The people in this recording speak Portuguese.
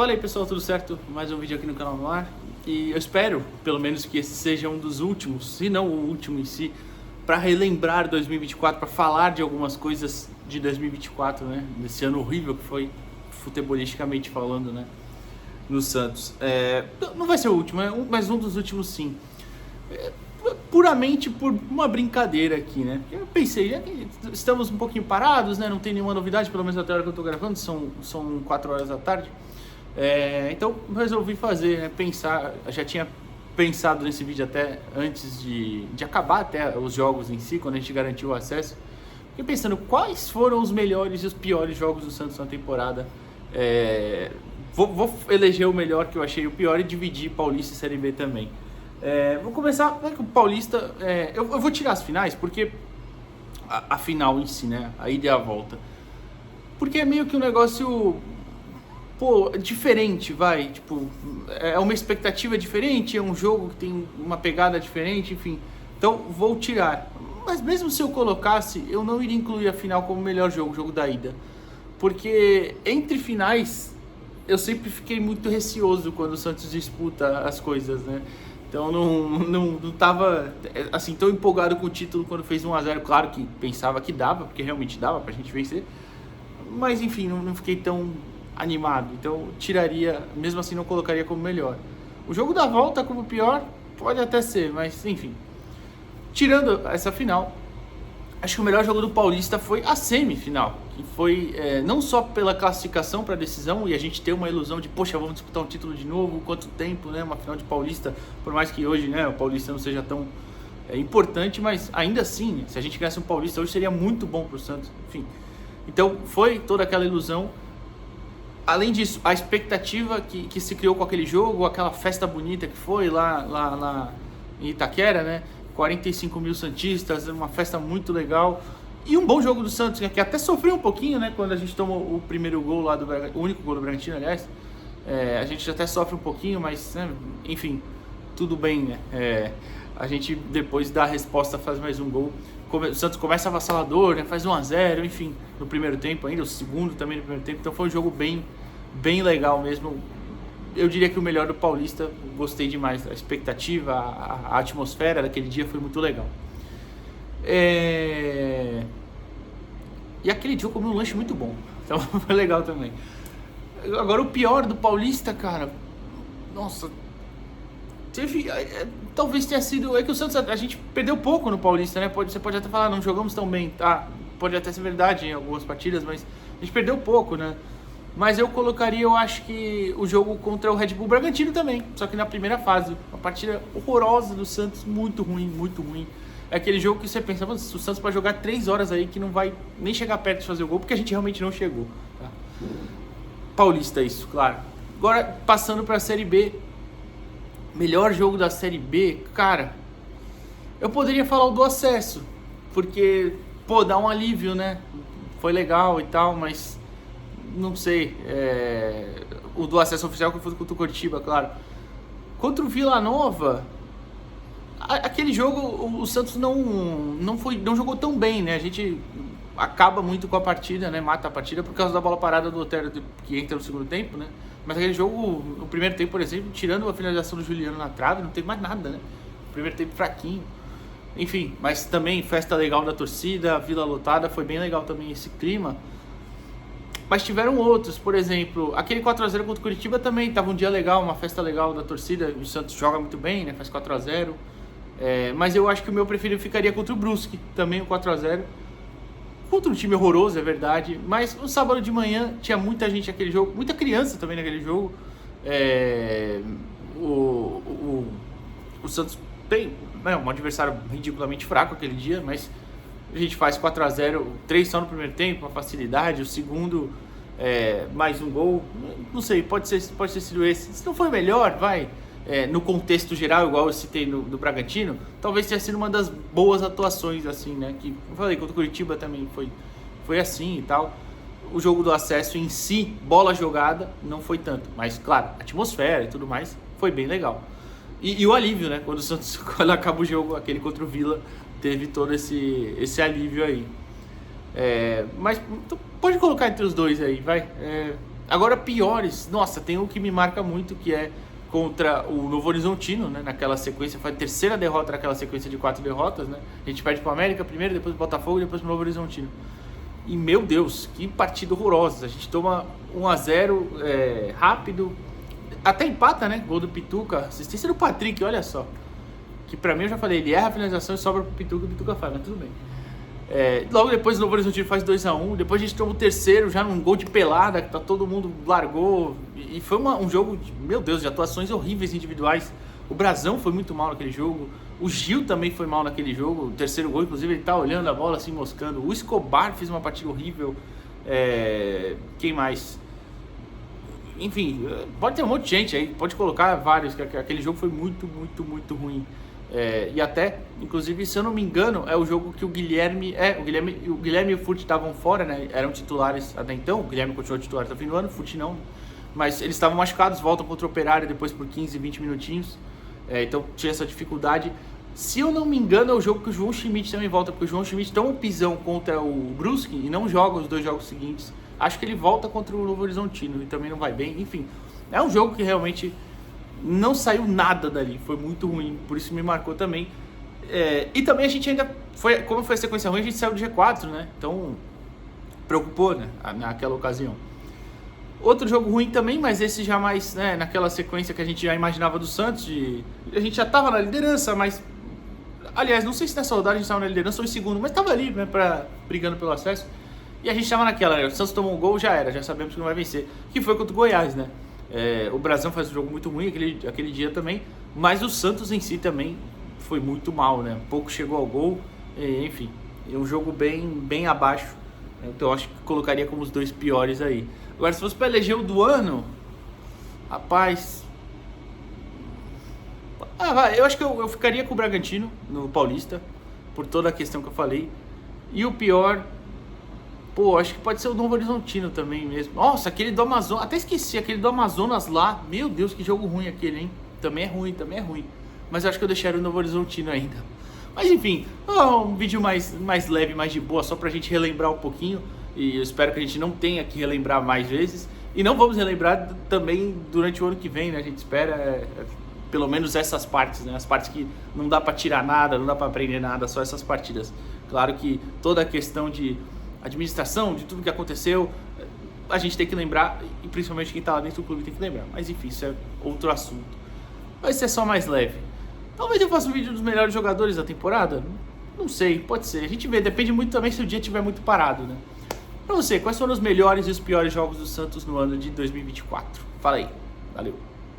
Fala aí pessoal, tudo certo? Mais um vídeo aqui no canal no ar. E eu espero, pelo menos, que esse seja um dos últimos, se não o último em si, para relembrar 2024, para falar de algumas coisas de 2024, né? Desse ano horrível que foi, futebolisticamente falando, né? No Santos. Não vai ser o último, mas um dos últimos sim. Puramente por uma brincadeira aqui, né? Eu pensei, estamos um pouquinho parados, né? Não tem nenhuma novidade, pelo menos até a hora que eu tô gravando, são 4 horas da tarde. Então resolvi fazer, né? Pensar, eu já tinha pensado nesse vídeo até antes de acabar até os jogos em si, quando a gente garantiu o acesso. Fiquei pensando quais foram os melhores e os piores jogos do Santos na temporada. Vou eleger o melhor que eu achei o pior e dividir Paulista e Série B também. Vou começar com o Paulista. Eu vou tirar as finais, porque a final em si, né? A ida e a volta. Porque é meio que um negócio, diferente, vai. Tipo, é uma expectativa diferente, é um jogo que tem uma pegada diferente, enfim. Então, vou tirar. Mas mesmo se eu colocasse, eu não iria incluir a final como o melhor jogo, o jogo da ida. Porque entre finais, eu sempre fiquei muito receoso quando o Santos disputa as coisas, né? Então não tava assim tão empolgado com o título quando fez 1-0. Claro que pensava que dava, porque realmente dava pra gente vencer. Mas enfim, não fiquei tão animado. Então tiraria, mesmo assim não colocaria como melhor. O jogo da volta como pior, pode até ser, mas enfim. Tirando essa final, acho que o melhor jogo do Paulista foi a semifinal, que foi não só pela classificação para a decisão e a gente ter uma ilusão de, poxa, vamos disputar um título de novo, quanto tempo, né? Uma final de Paulista, por mais que hoje, né, o Paulista não seja tão importante, mas ainda assim, se a gente ganhasse um Paulista hoje seria muito bom para o Santos, enfim. Então foi toda aquela ilusão. Além disso, a expectativa que se criou com aquele jogo, aquela festa bonita que foi lá em Itaquera, né? 45 mil santistas, uma festa muito legal. E um bom jogo do Santos, né, que até sofreu um pouquinho, né? Quando a gente tomou o primeiro gol lá o único gol do Bragantino, aliás. A gente até sofre um pouquinho, mas, né, enfim, tudo bem, né? A gente depois dá a resposta, faz mais um gol. O Santos começa avassalador, né, faz 1-0, enfim, no primeiro tempo ainda, o segundo também no primeiro tempo. Então foi um jogo bem legal mesmo. Eu diria que o melhor do Paulista, gostei demais. A expectativa, a atmosfera daquele dia foi muito legal. E aquele dia eu comi um lanche muito bom, então foi legal também. Agora o pior do Paulista, cara, nossa, talvez tenha sido, que o Santos, a gente perdeu pouco no Paulista, né? Você pode até falar, não jogamos tão bem, tá? Pode até ser verdade em algumas partidas, mas a gente perdeu pouco, né? Mas eu colocaria, eu acho que o jogo contra o Red Bull Bragantino também, só que na primeira fase. Uma partida horrorosa do Santos, muito ruim, muito ruim. É aquele jogo que você pensa, o Santos pode jogar 3 horas aí que não vai nem chegar perto de fazer o gol, porque a gente realmente não chegou. Tá? Paulista, isso, claro. Agora, passando para a Série B. Melhor jogo da Série B, cara, eu poderia falar o do acesso, porque, dá um alívio, né? Foi legal e tal, mas não sei, o do acesso oficial que foi contra o Coritiba, claro. Contra o Vila Nova, aquele jogo o Santos não jogou tão bem, né? A gente acaba muito com a partida, né? Mata a partida por causa da bola parada do Otero que entra no segundo tempo, né? Mas aquele jogo, no primeiro tempo, por exemplo, tirando a finalização do Juliano na trave, não teve mais nada, né? Primeiro tempo fraquinho. Enfim, mas também festa legal da torcida, Vila lotada, foi bem legal também esse clima. Mas tiveram outros, por exemplo, aquele 4-0 contra o Curitiba também estava um dia legal, uma festa legal da torcida. O Santos joga muito bem, né? Faz 4-0. Mas eu acho que o meu preferido ficaria contra o Brusque, também o 4-0. Contra um time horroroso, é verdade. Mas no sábado de manhã tinha muita gente naquele jogo, muita criança também naquele jogo. O Santos tem um adversário ridiculamente fraco aquele dia, mas a gente faz 4-0, 3 só no primeiro tempo, uma facilidade. O segundo, mais um gol. Não sei, pode ter sido esse. Se não foi melhor, vai. No contexto geral, igual eu citei do Bragantino, talvez tenha sido uma das boas atuações, assim, né? Que eu falei, contra o Curitiba também foi assim e tal. O jogo do acesso em si, bola jogada, não foi tanto. Mas, claro, a atmosfera e tudo mais foi bem legal. E o alívio, né? Quando o Santos, quando acaba o jogo, aquele contra o Vila, teve todo esse alívio aí. Mas pode colocar entre os dois aí, vai. Agora, piores, nossa, tem um que me marca muito, que é contra o Novo Horizontino, né? Naquela sequência, foi a terceira derrota naquela sequência de 4 derrotas, né? A gente perde pro América primeiro, depois pro Botafogo e depois pro Novo Horizontino. E, meu Deus, que partida horrorosa. A gente toma 1-0 rápido, até empata, né? Gol do Pituca, assistência do Patrick, olha só. Que pra mim, eu já falei, ele erra a finalização e sobra pro Pituca, e o Pituca faz, mas tudo bem. Logo depois o Novo Horizontino faz 2-1, depois a gente toma o terceiro, já num gol de pelada, que tá todo mundo largou, e foi um jogo, meu Deus, de atuações horríveis individuais. O Brazão foi muito mal naquele jogo, o Gil também foi mal naquele jogo, o terceiro gol, inclusive, ele tá olhando a bola assim, moscando. O Escobar fez uma partida horrível, quem mais? Enfim, pode ter um monte de gente aí, pode colocar vários, que aquele jogo foi muito, muito, muito ruim. E até, inclusive, se eu não me engano, é o jogo que o Guilherme e o Furt estavam fora, né? Eram titulares até então. O Guilherme continuou titular até o fim do ano, o Furt não. Mas eles estavam machucados, voltam contra o Operário depois por 15, 20 minutinhos. Então tinha essa dificuldade. Se eu não me engano, é o jogo que o João Schmidt também volta, porque o João Schmidt toma um pisão contra o Brusque e não joga os 2 jogos seguintes. Acho que ele volta contra o Novo Horizontino e também não vai bem. Enfim, é um jogo que realmente não saiu nada dali, foi muito ruim, por isso me marcou também. E também a gente ainda, como foi a sequência ruim, a gente saiu do G4, né? Então, preocupou, né? Naquela ocasião. Outro jogo ruim também, mas esse já mais, né, naquela sequência que a gente já imaginava do Santos, a gente já estava na liderança, mas... Aliás, não sei se nessa rodada a gente estava na liderança ou em segundo, mas estava ali, né, brigando pelo acesso. E a gente estava naquela, né? O Santos tomou um gol, já era, já sabemos que não vai vencer. Que foi contra o Goiás, né? O Brasão faz um jogo muito ruim aquele dia também, mas o Santos em si também foi muito mal, né? Pouco chegou ao gol, enfim, é um jogo bem abaixo, né? Então eu acho que colocaria como os 2 piores aí. Agora, se fosse para eleger o do ano, rapaz, eu acho que eu ficaria com o Bragantino no Paulista, por toda a questão que eu falei, e o pior... Pô, acho que pode ser o Novo Horizontino também mesmo. Nossa, aquele do Amazonas, até esqueci, aquele do Amazonas lá. Meu Deus, que jogo ruim aquele, hein? Também é ruim. Mas eu acho que eu deixaria o Novo Horizontino ainda. Mas enfim, um vídeo mais leve, mais de boa, só pra gente relembrar um pouquinho. E eu espero que a gente não tenha que relembrar mais vezes. E não vamos relembrar também durante o ano que vem, né? A gente espera pelo menos essas partes, né? As partes que não dá pra tirar nada, não dá pra aprender nada, só essas partidas. Claro que toda a questão de administração, de tudo que aconteceu, a gente tem que lembrar, e principalmente quem está lá dentro do clube tem que lembrar. Mas enfim, isso é outro assunto. Vai ser só mais leve. Talvez eu faça um vídeo dos melhores jogadores da temporada? Não sei, pode ser. A gente vê, depende muito também se o dia estiver muito parado, né? Pra você, quais foram os melhores e os piores jogos do Santos no ano de 2024? Fala aí. Valeu.